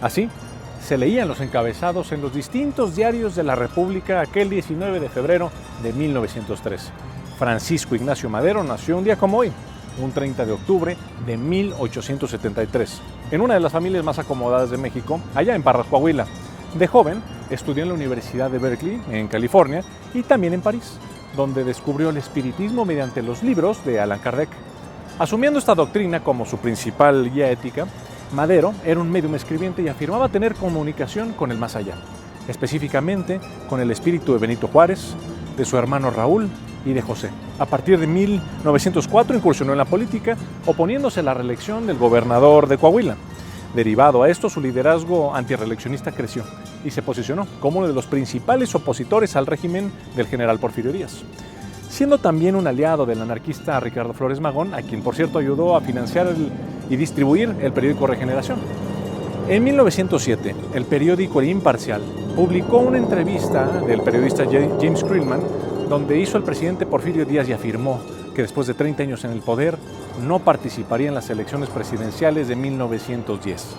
Así, se leían los encabezados en los distintos diarios de la República aquel 19 de febrero de 1913. Francisco Ignacio Madero nació un día como hoy, un 30 de octubre de 1873, en una de las familias más acomodadas de México, allá en Parras, Coahuila. De joven, estudió en la Universidad de Berkeley, en California, y también en París, donde descubrió el espiritismo mediante los libros de Allan Kardec. Asumiendo esta doctrina como su principal guía ética, Madero era un médium escribiente y afirmaba tener comunicación con el más allá, específicamente con el espíritu de Benito Juárez, de su hermano Raúl y de José. A partir de 1904 incursionó en la política, oponiéndose a la reelección del gobernador de Coahuila. Derivado a esto, su liderazgo antirreeleccionista creció y se posicionó como uno de los principales opositores al régimen del general Porfirio Díaz, siendo también un aliado del anarquista Ricardo Flores Magón, a quien por cierto ayudó a financiar y distribuir el periódico Regeneración. En 1907, el periódico El Imparcial publicó una entrevista del periodista James Creelman, donde hizo al presidente Porfirio Díaz y afirmó que después de 30 años en el poder no participaría en las elecciones presidenciales de 1910.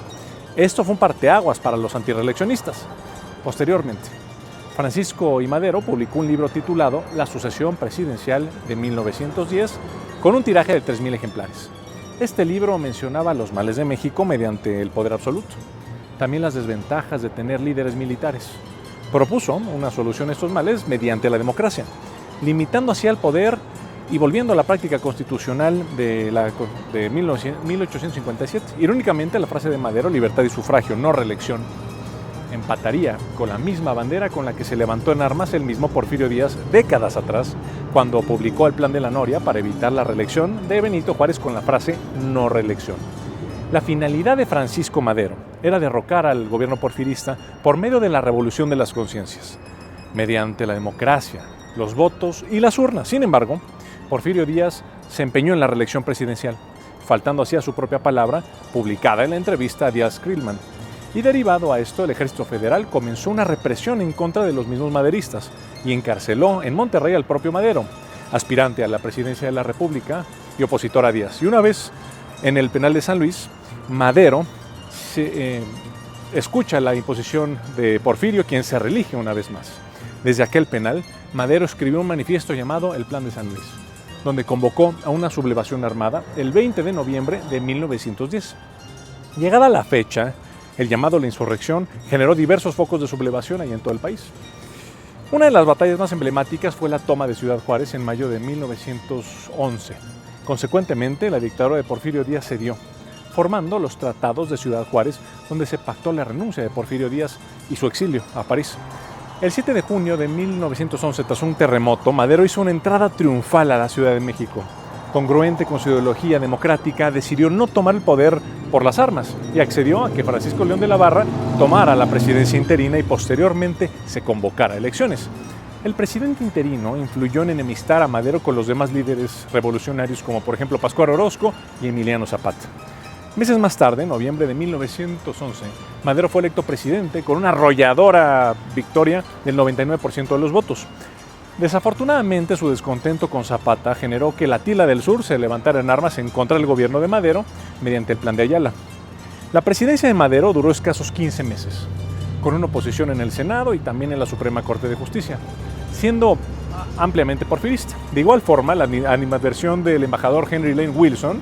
Esto fue un parteaguas para los antirreeleccionistas. Posteriormente, Francisco I. Madero publicó un libro titulado La sucesión presidencial de 1910 con un tiraje de 3,000 ejemplares. Este libro mencionaba los males de México mediante el poder absoluto, también las desventajas de tener líderes militares. Propuso una solución a estos males mediante la democracia, limitando así al poder y volviendo a la práctica constitucional de 1857. Irónicamente, la frase de Madero, libertad y sufragio, no reelección, empataría con la misma bandera con la que se levantó en armas el mismo Porfirio Díaz décadas atrás, cuando publicó el Plan de la Noria para evitar la reelección de Benito Juárez con la frase no reelección. La finalidad de Francisco Madero era derrocar al gobierno porfirista por medio de la revolución de las conciencias, mediante la democracia, los votos y las urnas. Sin embargo, Porfirio Díaz se empeñó en la reelección presidencial, faltando así a su propia palabra, publicada en la entrevista a Díaz Creelman. Y derivado a esto, el Ejército Federal comenzó una represión en contra de los mismos maderistas y encarceló en Monterrey al propio Madero, aspirante a la presidencia de la República y opositor a Díaz. Y una vez en el penal de San Luis, Madero escucha la imposición de Porfirio, quien se reelige una vez más. Desde aquel penal, Madero escribió un manifiesto llamado El Plan de San Luis, donde convocó a una sublevación armada el 20 de noviembre de 1910. Llegada la fecha, el llamado a la insurrección generó diversos focos de sublevación allá en todo el país. Una de las batallas más emblemáticas fue la toma de Ciudad Juárez en mayo de 1911. Consecuentemente, la dictadura de Porfirio Díaz cedió, formando los tratados de Ciudad Juárez, donde se pactó la renuncia de Porfirio Díaz y su exilio a París. El 7 de junio de 1911, tras un terremoto, Madero hizo una entrada triunfal a la Ciudad de México. Congruente con su ideología democrática, decidió no tomar el poder por las armas y accedió a que Francisco León de la Barra tomara la presidencia interina y posteriormente se convocara elecciones. El presidente interino influyó en enemistar a Madero con los demás líderes revolucionarios como por ejemplo Pascual Orozco y Emiliano Zapata. Meses más tarde, en noviembre de 1911, Madero fue electo presidente con una arrolladora victoria del 99% de los votos. Desafortunadamente, su descontento con Zapata generó que la Tila del Sur se levantara en armas en contra del gobierno de Madero mediante el Plan de Ayala. La presidencia de Madero duró escasos 15 meses, con una oposición en el Senado y también en la Suprema Corte de Justicia, siendo ampliamente porfirista. De igual forma, la animadversión del embajador Henry Lane Wilson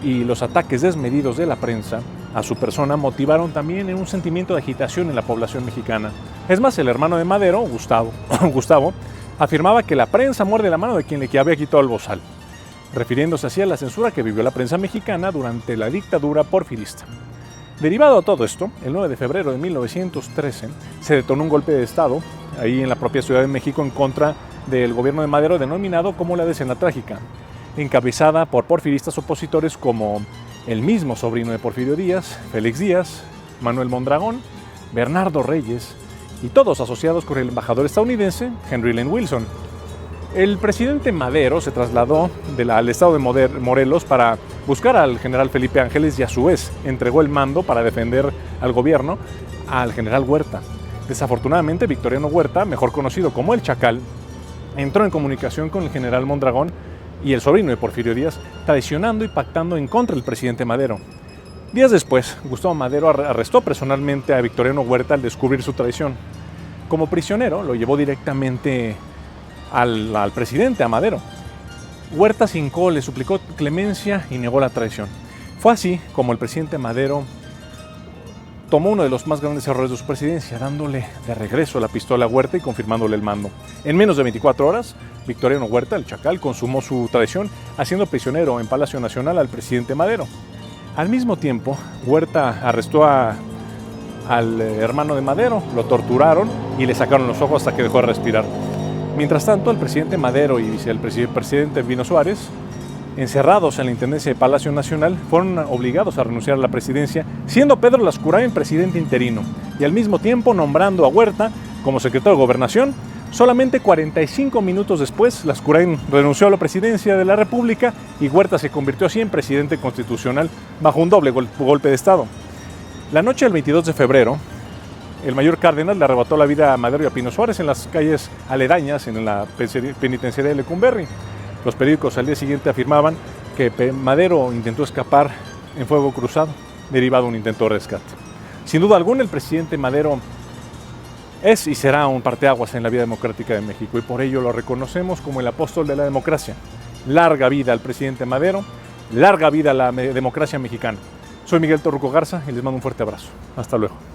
y los ataques desmedidos de la prensa a su persona motivaron también en un sentimiento de agitación en la población mexicana. Es más, el hermano de Madero, Gustavo, afirmaba que la prensa muerde la mano de quien le había quitado el bozal, refiriéndose así a la censura que vivió la prensa mexicana durante la dictadura porfirista. Derivado a todo esto, el 9 de febrero de 1913 se detonó un golpe de Estado ahí en la propia Ciudad de México en contra del gobierno de Madero, denominado como la Decena Trágica, encabezada por porfiristas opositores como el mismo sobrino de Porfirio Díaz, Félix Díaz, Manuel Mondragón, Bernardo Reyes y todos asociados con el embajador estadounidense Henry Lane Wilson. El presidente Madero se trasladó al estado de Morelos para buscar al general Felipe Ángeles y a su vez entregó el mando para defender al gobierno al general Huerta. Desafortunadamente, Victoriano Huerta, mejor conocido como el Chacal, entró en comunicación con el general Mondragón y el sobrino de Porfirio Díaz, traicionando y pactando en contra del presidente Madero. Días después, Gustavo Madero arrestó personalmente a Victoriano Huerta al descubrir su traición. Como prisionero, lo llevó directamente al presidente, a Madero. Huerta se hincó, le suplicó clemencia y negó la traición. Fue así como el presidente Madero tomó uno de los más grandes errores de su presidencia, dándole de regreso la pistola a Huerta y confirmándole el mando. En menos de 24 horas, Victoriano Huerta, el Chacal, consumó su traición, haciendo prisionero en Palacio Nacional al presidente Madero. Al mismo tiempo, Huerta arrestó al hermano de Madero, lo torturaron y le sacaron los ojos hasta que dejó de respirar. Mientras tanto, el presidente Madero y el presidente Pino Suárez, encerrados en la intendencia de Palacio Nacional, fueron obligados a renunciar a la presidencia, siendo Pedro Lascurain presidente interino y al mismo tiempo nombrando a Huerta como secretario de Gobernación. Solamente 45 minutos después, Lascurain renunció a la presidencia de la República y Huerta se convirtió así en presidente constitucional bajo un doble golpe de Estado. La noche del 22 de febrero, el mayor Cárdenas le arrebató la vida a Madero y a Pino Suárez en las calles aledañas en la penitenciaría de Lecumberri. Los periódicos al día siguiente afirmaban que Madero intentó escapar en fuego cruzado, derivado de un intento de rescate. Sin duda alguna, el presidente Madero es y será un parteaguas en la vida democrática de México y por ello lo reconocemos como el apóstol de la democracia. Larga vida al presidente Madero, larga vida a la democracia mexicana. Soy Miguel Torruco Garza y les mando un fuerte abrazo. Hasta luego.